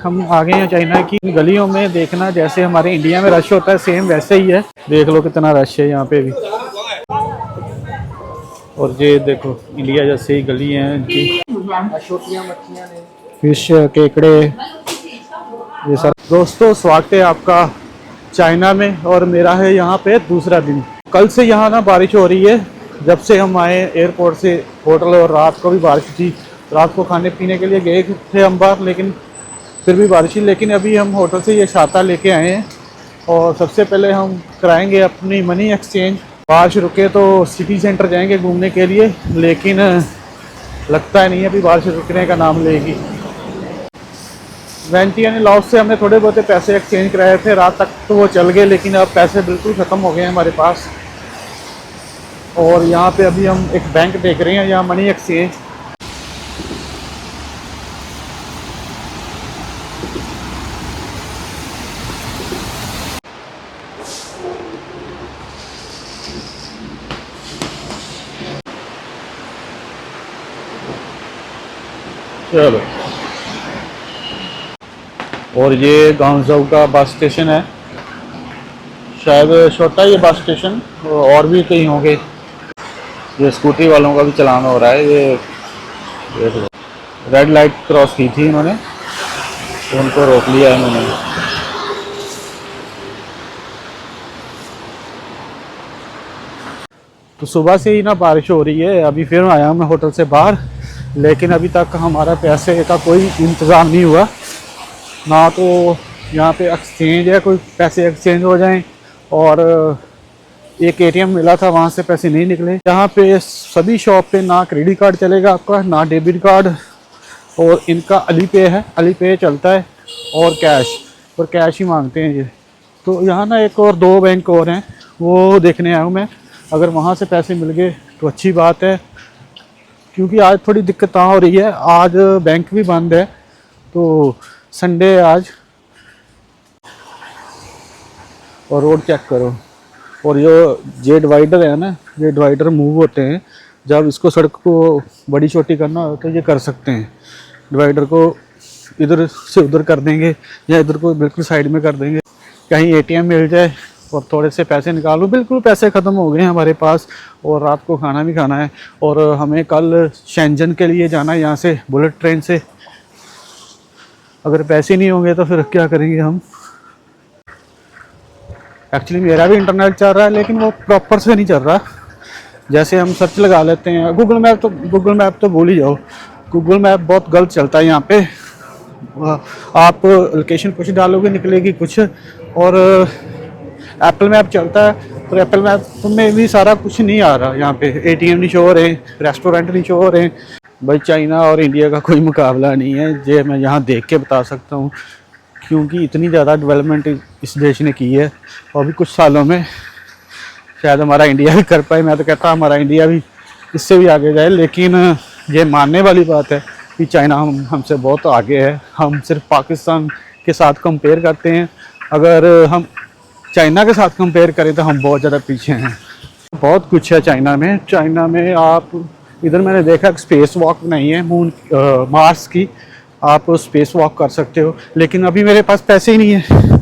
हम आ गए हैं चाइना की गलियों में। देखना जैसे हमारे इंडिया में रश होता है सेम वैसे ही है। देख लो कितना रश है यहाँ पे भी। और ये देखो इंडिया जैसे ही गली हैं इनकी। फिश केकड़े ये सब। दोस्तों स्वागत है आपका चाइना में। और मेरा है यहाँ पे दूसरा दिन। कल से यहाँ ना बारिश हो रही है। जब से हम आए एयरपोर्ट से होटल, और रात को भी बारिश थी। रात को खाने पीने के लिए गए थे हम बाहर, लेकिन फिर भी बारिश ही। लेकिन अभी हम होटल से ये छाता लेके आए हैं और सबसे पहले हम कराएंगे अपनी मनी एक्सचेंज। बारिश रुके तो सिटी सेंटर जाएंगे घूमने के लिए, लेकिन लगता है नहीं अभी बारिश रुकने का नाम लेगी। वेंटी यानी लॉस से हमने थोड़े बहुत पैसे एक्सचेंज कराए थे रात तक, तो वो चल गए, लेकिन अब पैसे बिल्कुल ख़त्म हो गए हैं हमारे पास। और यहाँ पे अभी हम एक बैंक देख रहे हैं, यहाँ मनी एक्सचेंज। चलो, और ये गांवज़ू का बस स्टेशन है, शायद छोटा ये बस स्टेशन, और भी कहीं होंगे। ये स्कूटी वालों का भी चलान हो रहा है। ये देख लो, रेड लाइट क्रॉस की थी इन्होंने, तो उनको रोक लिया इन्होंने। तो सुबह से ही ना बारिश हो रही है। अभी फिर आया मैं होटल से बाहर, लेकिन अभी तक हमारा पैसे का कोई इंतज़ाम नहीं हुआ ना। तो यहाँ पे एक्सचेंज है, कोई पैसे एक्सचेंज हो जाएं। और एक एटीएम मिला था, वहाँ से पैसे नहीं निकले। यहाँ पे सभी शॉप पे ना क्रेडिट कार्ड चलेगा आपका, ना डेबिट कार्ड। और इनका अली पे है, अली पे चलता है, और कैश ही मांगते हैं ये। तो यहाँ ना एक और दो बैंक और हैं, वो देखने आया हूँ मैं। अगर वहाँ से पैसे मिल गए तो अच्छी बात है, क्योंकि आज थोड़ी दिक्कत हो रही है। आज बैंक भी बंद है, तो संडे है आज। और रोड चेक करो। और ये डिवाइडर है ना, ये डिवाइडर मूव होते हैं। जब इसको सड़क को बड़ी छोटी करना हो तो ये कर सकते हैं। डिवाइडर को इधर से उधर कर देंगे, या इधर को बिल्कुल साइड में कर देंगे। कहीं एटीएम मिल जाए और थोड़े से पैसे निकालो। बिल्कुल पैसे ख़त्म हो गए हैं हमारे पास, और रात को खाना भी खाना है। और हमें कल शेंजन के लिए जाना है यहाँ से बुलेट ट्रेन से। अगर पैसे नहीं होंगे तो फिर क्या करेंगे हम। एक्चुअली मेरा भी इंटरनेट चल रहा है, लेकिन वो प्रॉपर से नहीं चल रहा। जैसे हम सर्च लगा लेते हैं गूगल मैप तो भूल ही जाओ। गूगल मैप बहुत गलत चलता है यहाँ पे। आप लोकेशन कुछ डालोगे निकलेगी कुछ। और एप्पल मैप चलता है, तो एप्पल मैप में भी सारा कुछ नहीं आ रहा। यहाँ पे एटीएम नहीं शो हो रहे, रेस्टोरेंट नहीं शो हो रहे। भाई चाइना और इंडिया का कोई मुकाबला नहीं है, ये मैं यहाँ देख के बता सकता हूँ, क्योंकि इतनी ज़्यादा डेवलपमेंट इस देश ने की है। और भी कुछ सालों में शायद हमारा इंडिया भी कर पाए। मैं तो कहता हमारा इंडिया भी इससे भी आगे जाए। लेकिन ये मानने वाली बात है कि चाइना हमसे बहुत आगे है। हम सिर्फ पाकिस्तान के साथ कंपेयर करते हैं, अगर हम चाइना के साथ कंपेयर करें तो हम बहुत ज़्यादा पीछे हैं। बहुत कुछ है चाइना में। चाइना में आप इधर मैंने देखा स्पेस वॉक बनाई है मार्स की। आप स्पेस वॉक कर सकते हो, लेकिन अभी मेरे पास पैसे ही नहीं है।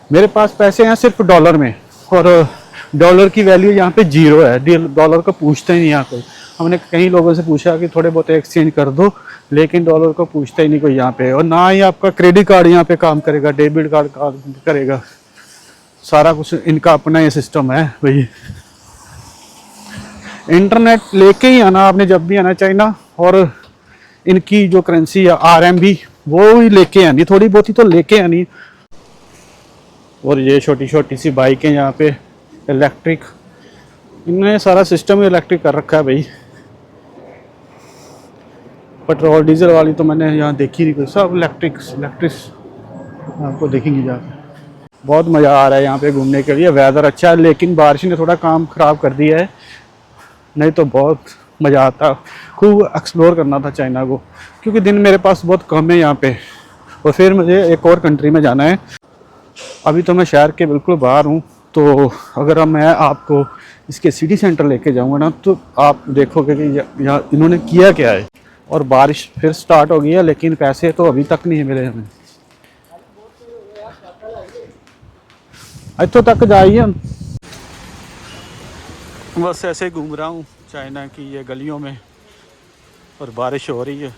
मेरे पास पैसे हैं सिर्फ डॉलर में, और डॉलर की वैल्यू यहाँ पे 0 है। डॉलर को पूछते ही नहीं यहाँ कोई। हमने कई लोगों से पूछा कि थोड़े बहुत एक्सचेंज कर दो, लेकिन डॉलर को पूछता ही नहीं कोई यहाँ पे। और ना ही आपका क्रेडिट कार्ड यहाँ पे काम करेगा, डेबिट कार्ड काम करेगा। सारा कुछ इनका अपना ये सिस्टम है भाई। इंटरनेट लेके ही आना आपने जब भी आना चाइना। और इनकी जो करेंसी है RMB, वो ही लेके आनी, थोड़ी बहुत ही तो लेके आनी। और ये छोटी छोटी सी बाइकें यहाँ पे इलेक्ट्रिक, इन्होंने सारा सिस्टम इलेक्ट्रिक कर रखा है भाई। पेट्रोल डीजल वाली तो मैंने यहाँ देखी नहीं कोई, सब इलेक्ट्रिक आपको देखेंगे जाके। बहुत मज़ा आ रहा है यहाँ पे घूमने के लिए। वेदर अच्छा है, लेकिन बारिश ने थोड़ा काम ख़राब कर दिया है, नहीं तो बहुत मज़ा आता। खूब एक्सप्लोर करना था चाइना को, क्योंकि दिन मेरे पास बहुत कम है यहाँ पे। और फिर मुझे एक और कंट्री में जाना है। अभी तो मैं शहर के बिल्कुल बाहर हूँ, तो अगर मैं आपको इसके सिटी सेंटर लेके जाऊँगा ना, तो आप देखोगे कि यहाँ इन्होंने किया क्या है। और बारिश फिर स्टार्ट हो गई है, लेकिन पैसे तो अभी तक नहीं मिले हमें। इतों तक जाइए हम। बस ऐसे घूम रहा हूँ चाइना की ये गलियों में, और बारिश हो रही है।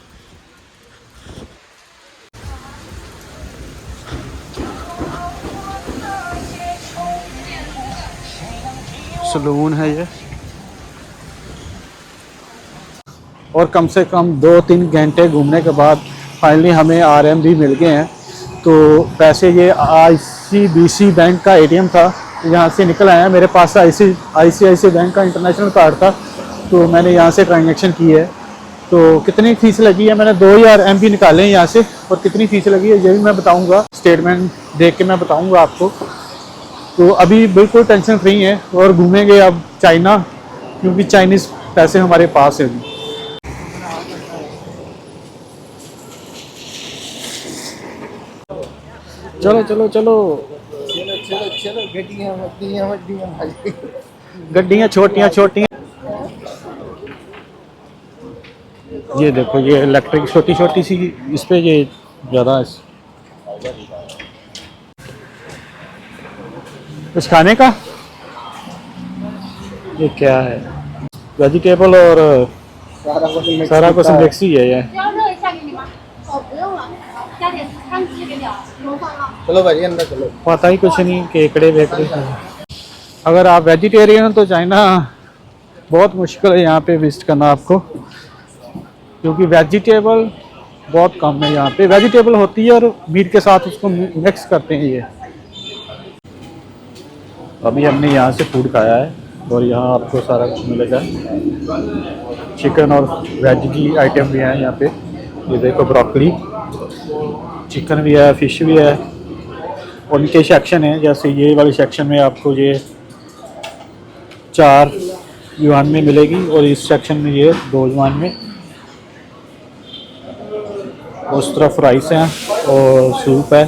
सलून है ये, और कम से कम 2-3 घंटे घूमने के बाद फाइनली हमें RMB मिल गए हैं। तो पैसे ये ICBC बैंक का ATM था, यहाँ से निकल आया। मेरे पास ICICI बैंक का इंटरनेशनल कार्ड था, तो मैंने यहाँ से ट्रांजैक्शन की है। तो कितनी फ़ीस लगी है, मैंने 2000 MB निकाले हैं यहाँ से, और कितनी फ़ीस लगी है ये भी मैं बताऊँगा, स्टेटमेंट देख के मैं बताऊँगा आपको। तो अभी बिल्कुल टेंशन फ्री है और घूमेंगे अब चाइना, क्योंकि चाइनीज़ पैसे हमारे पास है अभी। चलो चलो चलो, चलो चलो चलो, गड्डियां वड्डियां वड्डियां भाई। गड्डियाँ छोटियाँ छोटियाँ। ये देखो ये इलेक्ट्रिक छोटी छोटी सी, इस पे ये ज़्यादा कुछ खाने का। ये क्या है, वेजिटेबल और सारा कुछ मिक्स ही है ये। चलो भाई अंदर चलो। पता ही कुछ नहीं, केकड़े वेकड़े। अगर आप वेजिटेरियन हो तो चाइना बहुत मुश्किल है यहाँ पे विजिट करना आपको, क्योंकि वेजिटेबल बहुत कम है यहाँ पे। वेजिटेबल होती है और मीट के साथ उसको मिक्स करते हैं ये। अभी हमने यहाँ से फूड खाया है, और यहाँ आपको सारा कुछ मिलेगा, चिकन और वेज की आइटम भी हैं यहाँ पे। ये देखो ब्रोकली, चिकन भी है, फिश भी है, और इनके सेक्शन है। जैसे ये वाले सेक्शन में आपको ये 4 युआन में मिलेगी, और इस सेक्शन में ये 2 युआन में। उस तरफ राइस है और सूप है।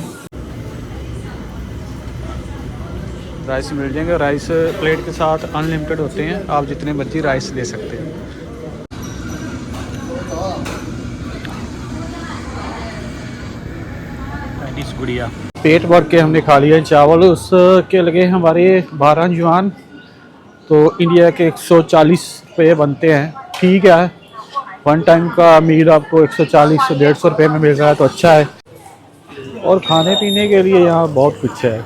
राइस मिल जाएंगे, राइस प्लेट के साथ अनलिमिटेड होते हैं, आप जितने मर्जी राइस ले सकते हैं। चाइनीज गुड़िया। पेट भर के हमने खा लिया चावल, उसके लगे हमारे 12 युआन, तो इंडिया के 140 रुपये बनते हैं। ठीक है, वन टाइम का मील आपको 140 से 150 रुपये में मिल रहा है, तो अच्छा है। और खाने पीने के लिए यहाँ बहुत कुछ है,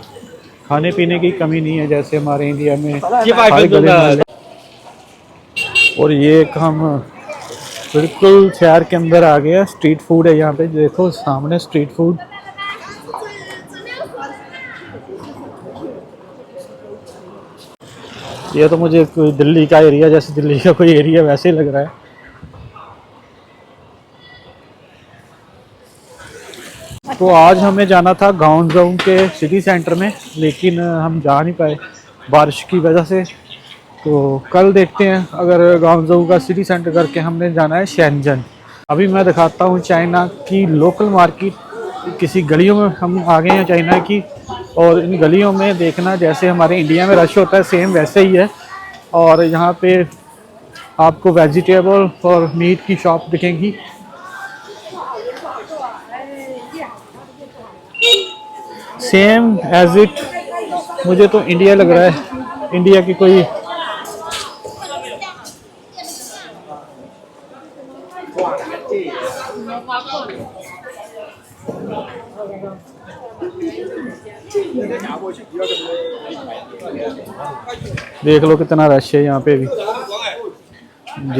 खाने पीने की कमी नहीं है जैसे हमारे इंडिया में हर गली में। और ये एक हम बिल्कुल शहर के अंदर आ गए हैं, स्ट्रीट फूड है यहाँ पे, देखो सामने स्ट्रीट फूड। ये तो मुझे कोई दिल्ली का एरिया, जैसे दिल्ली का कोई एरिया वैसे ही लग रहा है। तो आज हमें जाना था गांवजोउ के सिटी सेंटर में, लेकिन हम जा नहीं पाए बारिश की वजह से। तो कल देखते हैं, अगर गांवजोउ का सिटी सेंटर करके हमने जाना है शेंजन। अभी मैं दिखाता हूँ चाइना की लोकल मार्केट, किसी गलियों में हम आ गए हैं चाइना की, और इन गलियों में देखना जैसे हमारे इंडिया में रश होता है सेम वैसे ही है। और यहाँ पे आपको वेजिटेबल और मीट की शॉप दिखेंगी। सेम एज इट, मुझे तो इंडिया लग रहा है, इंडिया की कोई देख लो कितना रश है यहाँ पे भी।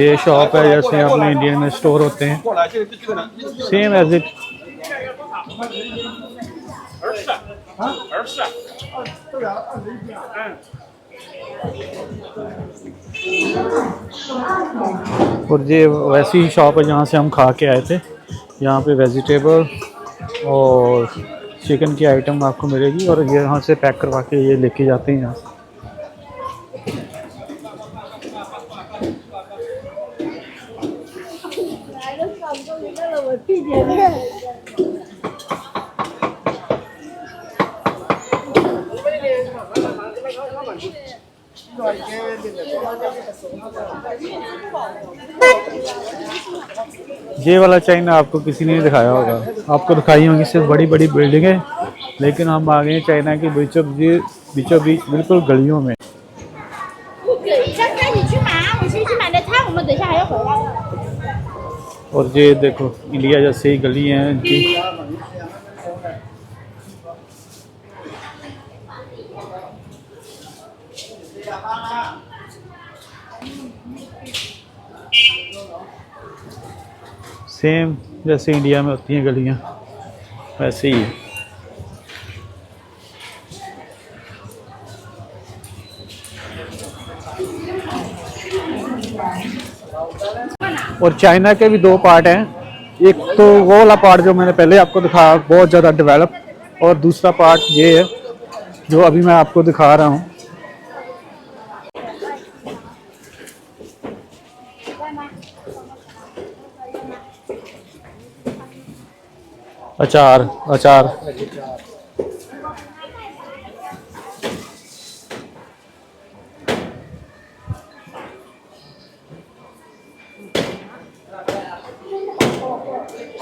ये शॉप है जैसे अपने इंडियन में स्टोर होते हैं, सेम एज इट। और ये वैसी ही शॉप है जहाँ से हम खा के आए थे। यहाँ पे वेजिटेबल और चिकन की आइटम आपको मिलेगी, और ये यहाँ से पैक करवा के ये लेके जाते हैं यहाँ से। ये वाला चाइना आपको किसी ने दिखाया होगा, आपको दिखाई होंगी सिर्फ बड़ी बड़ी बिल्डिंगें लेकिन हम आ गए हैं चाइना के बीचों बीच बिल्कुल गलियों में। 现在你去买啊，我先去买的菜，我们等一下还要回来的。और ये देखो इंडिया जैसे ही गली हैं इनकी। सेम जैसे इंडिया में होती हैं गलियां वैसे ही है। और चाइना के भी दो पार्ट हैं, एक तो वो वाला पार्ट जो मैंने पहले आपको दिखाया बहुत ज़्यादा डेवलप, और दूसरा पार्ट ये है जो अभी मैं आपको दिखा रहा हूँ। अचार अचार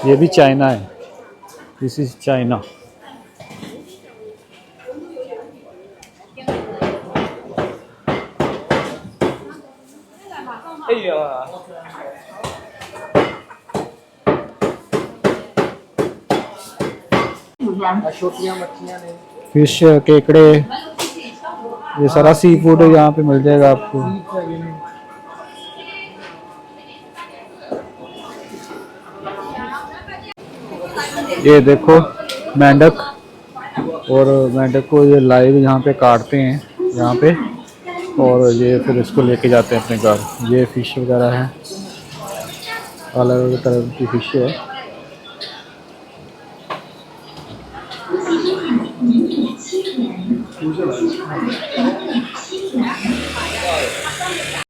ये भी चाइना है, दिस इज चाइना। छोटियां मच्छियां ने फिश केकड़े ये सारा सी फूड यहाँ पे मिल जाएगा आपको। ये देखो मेंढक, और मेंढक को ये लाइव यहाँ पे काटते हैं यहाँ पे, और ये फिर इसको लेके जाते हैं अपने घर। ये फिश वगैरह है, अलग अलग तरह की फिश है।